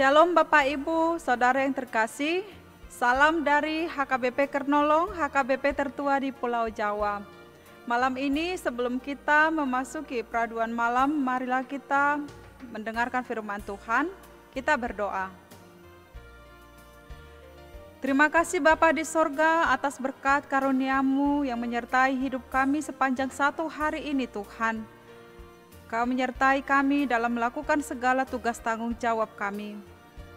Shalom Bapak Ibu, Saudara yang terkasih. Salam dari HKBP Kernolong, HKBP tertua di Pulau Jawa. Malam ini sebelum kita memasuki peraduan malam, marilah kita mendengarkan firman Tuhan. Kita berdoa. Terima kasih Bapa di sorga atas berkat karunia-Mu yang menyertai hidup kami sepanjang satu hari ini Tuhan. Kau menyertai kami dalam melakukan segala tugas tanggung jawab kami.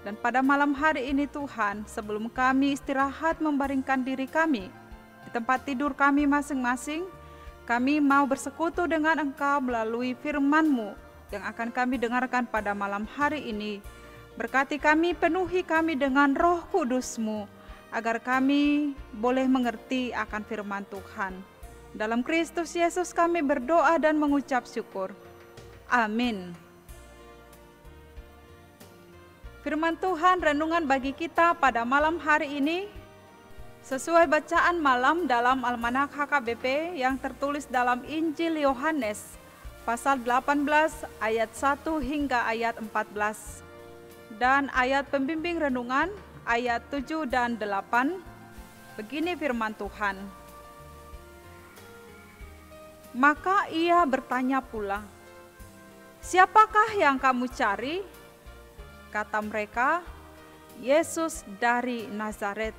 Dan pada malam hari ini Tuhan, sebelum kami istirahat membaringkan diri kami di tempat tidur kami masing-masing, kami mau bersekutu dengan Engkau melalui firman-Mu yang akan kami dengarkan pada malam hari ini. Berkati kami, penuhi kami dengan Roh Kudus-Mu, agar kami boleh mengerti akan firman Tuhan. Dalam Kristus Yesus kami berdoa dan mengucap syukur. Amin. Firman Tuhan renungan bagi kita pada malam hari ini sesuai bacaan malam dalam Almanak HKBP yang tertulis dalam Injil Yohanes pasal 18 ayat 1 hingga ayat 14 dan ayat pembimbing renungan ayat 7 dan 8. Begini firman Tuhan. Maka ia bertanya pula, "Siapakah yang kamu cari?" Kata mereka, "Yesus dari Nazaret."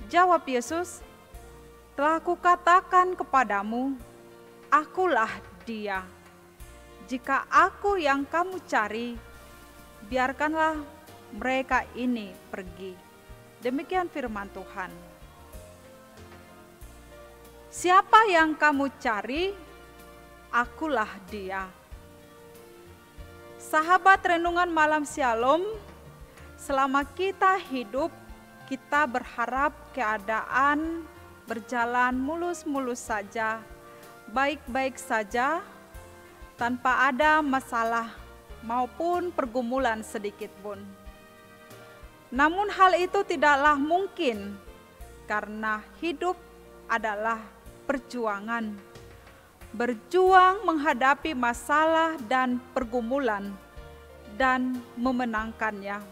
Jawab Yesus, "Telah kukatakan kepadamu, akulah Dia. Jika aku yang kamu cari, biarkanlah mereka ini pergi." Demikian firman Tuhan. Siapa yang kamu cari? Akulah Dia. Sahabat renungan malam Shalom, selama kita hidup, kita berharap keadaan berjalan mulus-mulus saja, baik-baik saja, tanpa ada masalah maupun pergumulan sedikit pun. Namun hal itu tidaklah mungkin, karena hidup adalah perjuangan. Berjuang menghadapi masalah dan pergumulan dan memenangkannya.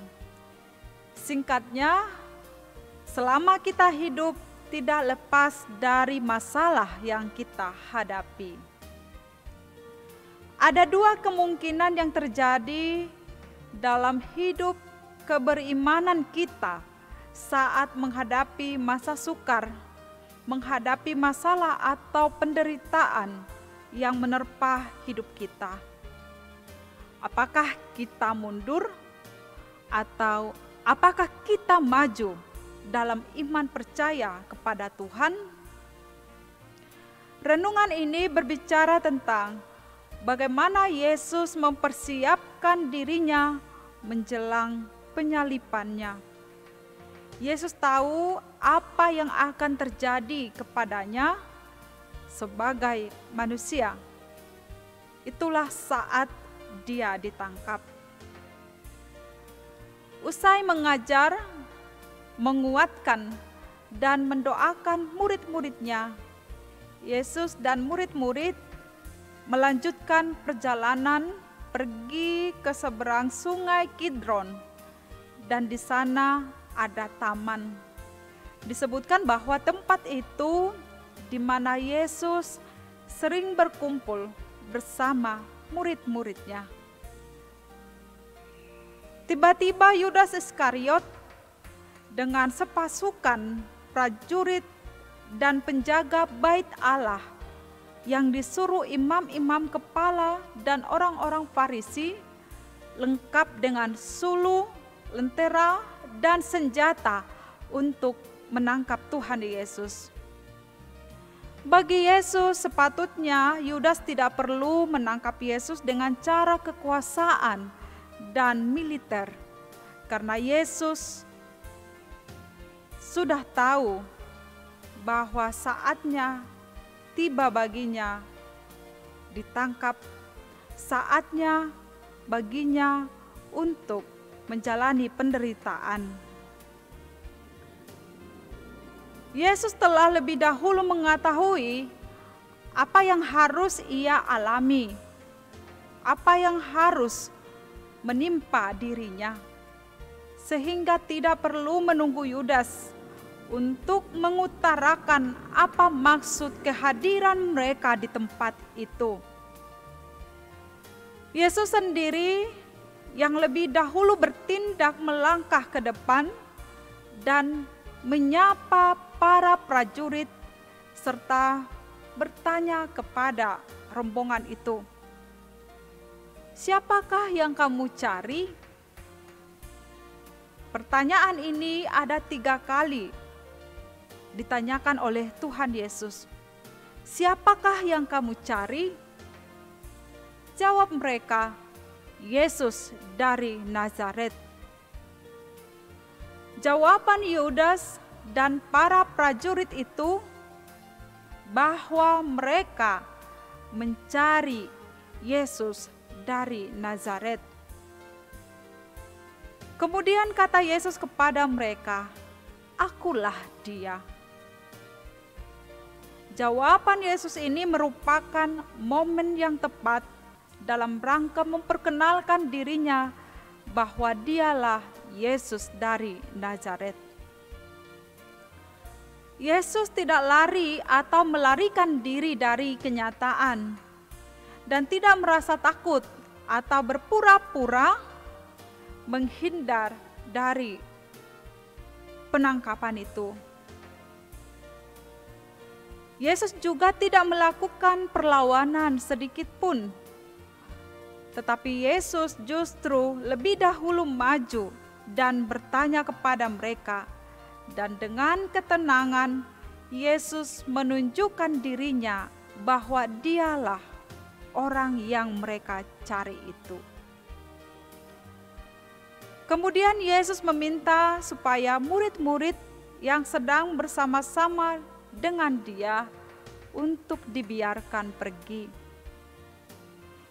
Singkatnya, selama kita hidup tidak lepas dari masalah yang kita hadapi. Ada dua kemungkinan yang terjadi dalam hidup keberimanan kita saat menghadapi masa sukar, menghadapi masalah atau penderitaan yang menerpa hidup kita. Apakah kita mundur atau apakah kita maju dalam iman percaya kepada Tuhan? Renungan ini berbicara tentang bagaimana Yesus mempersiapkan dirinya menjelang penyalibannya. Yesus tahu apa yang akan terjadi kepadanya sebagai manusia. Itulah saat dia ditangkap. Usai mengajar, menguatkan, dan mendoakan murid-muridnya, Yesus dan murid-murid melanjutkan perjalanan pergi ke seberang sungai Kidron, dan di sana ada taman. Disebutkan bahwa tempat itu di mana Yesus sering berkumpul bersama murid-muridnya. Tiba-tiba Yudas Iskariot dengan sepasukan prajurit dan penjaga bait Allah yang disuruh imam-imam kepala dan orang-orang Farisi, lengkap dengan suluh, lentera, dan senjata untuk menangkap Tuhan Yesus. Bagi Yesus sepatutnya Yudas tidak perlu menangkap Yesus dengan cara kekuasaan dan militer, karena Yesus sudah tahu bahwa saatnya tiba baginya ditangkap, saatnya baginya untuk menjalani penderitaan. Yesus telah lebih dahulu mengetahui apa yang harus ia alami, apa yang harus menimpa dirinya. sehingga tidak perlu menunggu Yudas untuk mengutarakan apa maksud kehadiran mereka di tempat itu. Yesus sendiri yang lebih dahulu bertindak melangkah ke depan dan menyapa para prajurit serta bertanya kepada rombongan itu, "Siapakah yang kamu cari?" Pertanyaan ini ada 3 kali ditanyakan oleh Tuhan Yesus. "Siapakah yang kamu cari?" Jawab mereka, "Yesus dari Nazaret." Jawaban Yudas dan para prajurit itu bahwa mereka mencari Yesus dari Nazaret. Kemudian kata Yesus kepada mereka, "Akulah Dia." Jawaban Yesus ini merupakan momen yang tepat dalam rangka memperkenalkan dirinya bahwa Dialah Yesus dari Nazaret. Yesus tidak lari atau melarikan diri dari kenyataan dan tidak merasa takut atau berpura-pura menghindar dari penangkapan itu. Yesus juga tidak melakukan perlawanan sedikit pun, tetapi Yesus justru lebih dahulu maju dan bertanya kepada mereka, dan dengan ketenangan Yesus menunjukkan dirinya bahwa Dialah orang yang mereka cari itu. Kemudian Yesus meminta supaya murid-murid yang sedang bersama-sama dengan Dia untuk dibiarkan pergi.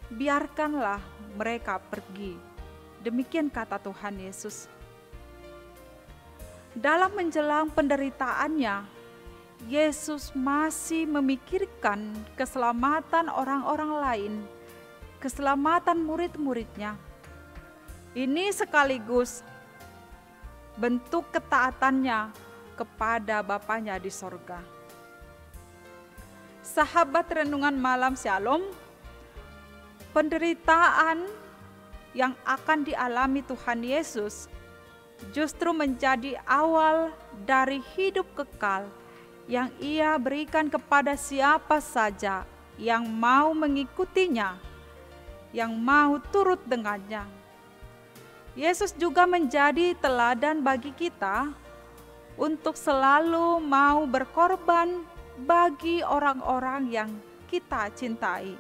"Biarkanlah mereka pergi." Demikian kata Tuhan Yesus. Dalam menjelang penderitaannya, Yesus masih memikirkan keselamatan orang-orang lain, keselamatan murid-muridnya. Ini sekaligus bentuk ketaatannya kepada Bapanya di sorga. Sahabat renungan malam Shalom, penderitaan yang akan dialami Tuhan Yesus justru menjadi awal dari hidup kekal yang Ia berikan kepada siapa saja yang mau mengikutinya, yang mau turut dengannya. Yesus juga menjadi teladan bagi kita untuk selalu mau berkorban bagi orang-orang yang kita cintai.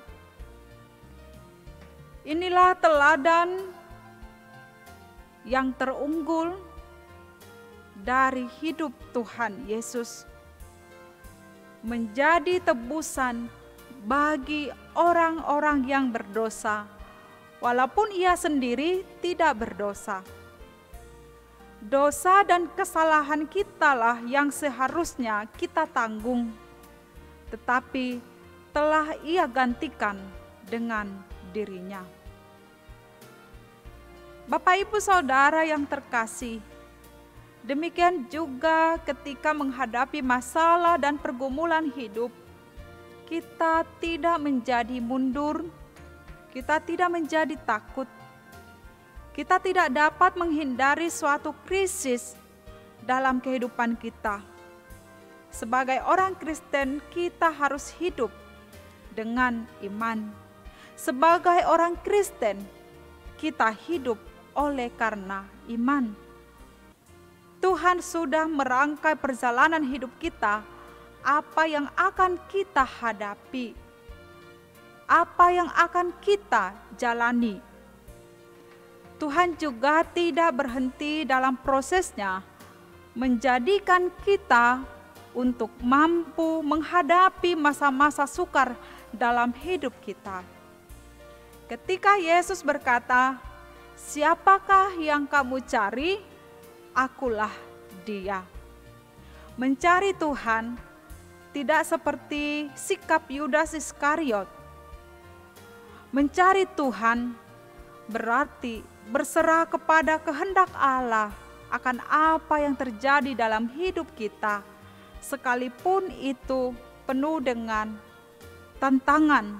Inilah teladan yang terunggul dari hidup Tuhan Yesus, menjadi tebusan bagi orang-orang yang berdosa, walaupun Ia sendiri tidak berdosa. Dosa dan kesalahan kitalah yang seharusnya kita tanggung, tetapi telah Ia gantikan dengan dirinya. Bapak, Ibu, Saudara yang terkasih, demikian juga ketika menghadapi masalah dan pergumulan hidup, kita tidak menjadi mundur, kita tidak menjadi takut, kita tidak dapat menghindari suatu krisis dalam kehidupan kita. Sebagai orang Kristen, kita harus hidup dengan iman. Sebagai orang Kristen, kita hidup oleh karena iman. Tuhan sudah merangkai perjalanan hidup kita, apa yang akan kita hadapi, apa yang akan kita jalani. Tuhan juga tidak berhenti dalam prosesnya menjadikan kita untuk mampu menghadapi masa-masa sukar dalam hidup kita. Ketika Yesus berkata, "Siapakah yang kamu cari? Akulah Dia." Mencari Tuhan tidak seperti sikap Yudas Iskariot. Mencari Tuhan berarti berserah kepada kehendak Allah akan apa yang terjadi dalam hidup kita, sekalipun itu penuh dengan tantangan,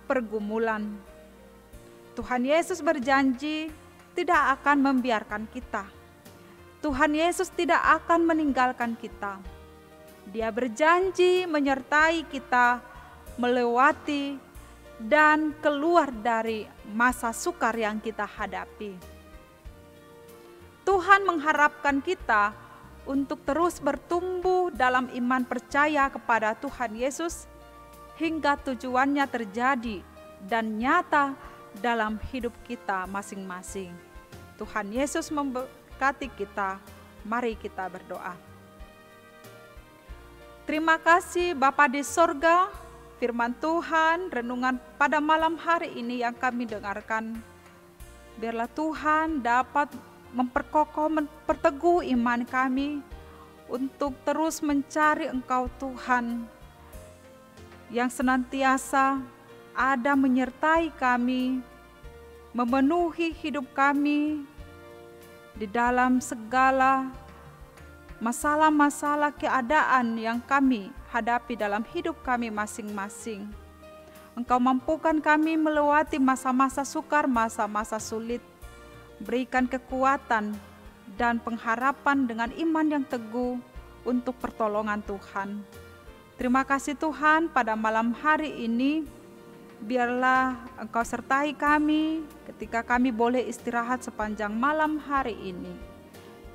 pergumulan. Tuhan Yesus berjanji tidak akan membiarkan kita. Tuhan Yesus tidak akan meninggalkan kita. Dia berjanji menyertai kita melewati dan keluar dari masa sukar yang kita hadapi. Tuhan mengharapkan kita untuk terus bertumbuh dalam iman percaya kepada Tuhan Yesus hingga tujuannya terjadi dan nyata dalam hidup kita masing-masing. Tuhan Yesus memberkati kita. Mari kita berdoa. Terima kasih Bapa di sorga, firman Tuhan, renungan pada malam hari ini yang kami dengarkan. Biarlah Tuhan dapat memperkokoh, memperteguh iman kami untuk terus mencari Engkau Tuhan, yang senantiasa ada menyertai kami, memenuhi hidup kami di dalam segala masalah-masalah keadaan yang kami hadapi dalam hidup kami masing-masing. Engkau mampukan kami melewati masa-masa sukar, masa-masa sulit. Berikan kekuatan dan pengharapan dengan iman yang teguh untuk pertolongan Tuhan. Terima kasih Tuhan, pada malam hari ini biarlah Engkau sertai kami ketika kami boleh istirahat sepanjang malam hari ini.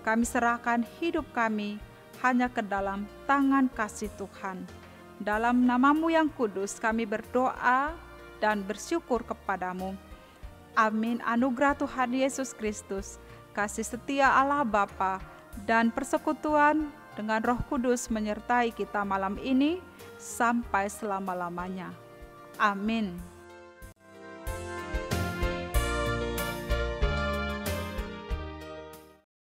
Kami serahkan hidup kami hanya ke dalam tangan kasih Tuhan. Dalam nama-Mu yang kudus kami berdoa dan bersyukur kepadamu. Amin. Anugerah Tuhan Yesus Kristus, kasih setia Allah Bapa, dan persekutuan dengan Roh Kudus menyertai kita malam ini sampai selama-lamanya. Amin.